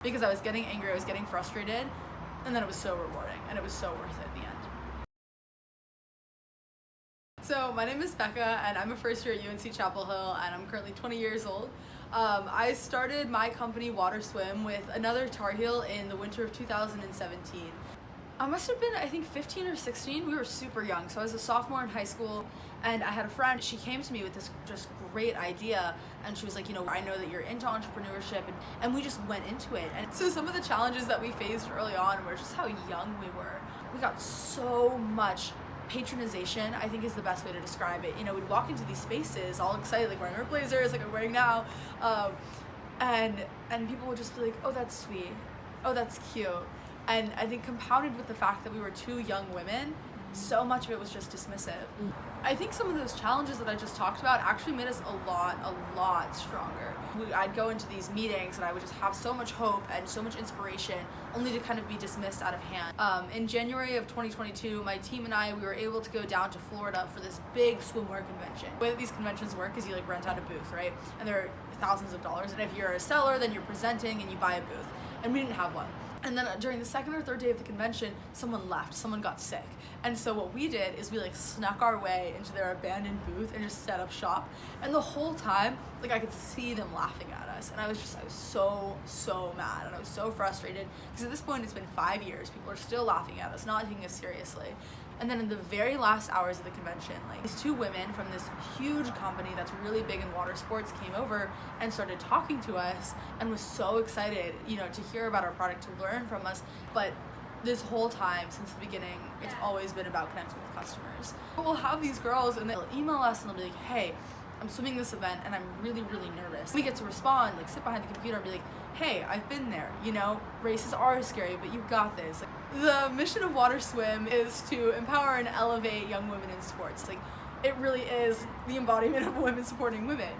because I was getting angry, I was getting frustrated, and then it was so rewarding and it was so worth it in the end. So my name is Becca and I'm a first year at UNC Chapel Hill and I'm currently 20 years old. I started my company Wotter with another Tar Heel in the winter of 2017. I must have been, I think, 15 or 16. We were super young. So I was a sophomore in high school and I had a friend. She came to me with this just great idea and she was like, I know that you're into entrepreneurship, and we just went into it. And so some of the challenges that we faced early on were just how young we were. We got so much patronization, I think is the best way to describe it. We'd walk into these spaces all excited, like wearing our blazers like I'm wearing now, and people would just be like, oh, that's sweet, oh, that's cute. And I think compounded with the fact that we were two young women, so much of it was just dismissive. I think some of those challenges that I just talked about actually made us a lot stronger. I'd go into these meetings and I would just have so much hope and so much inspiration, only to kind of be dismissed out of hand. In January of 2022, my team and I, we were able to go down to Florida for this big swimwear convention. The way that these conventions work is you rent out a booth, right? And they're thousands of dollars. And if you're a seller, then you're presenting and you buy a booth. And we didn't have one. And then during the second or third day of the convention, someone left, someone got sick. And so what we did is we snuck our way into their abandoned booth and just set up shop. And the whole time, I could see them laughing at us. And I was so mad and I was so frustrated because at this point it's been 5 years. People are still laughing at us, not taking us seriously. And then in the very last hours of the convention, these two women from this huge company that's really big in water sports came over and started talking to us and was so excited, to hear about our product, to learn from us. But this whole time, since the beginning, it's always been about connecting with customers. We'll have these girls and they'll email us and they'll be like, hey, I'm swimming this event and I'm really nervous. We get to respond, sit behind the computer and be like, hey, I've been there, races are scary, but you've got this. The mission of Wotter is to empower and elevate young women in sports. It really is the embodiment of women supporting women.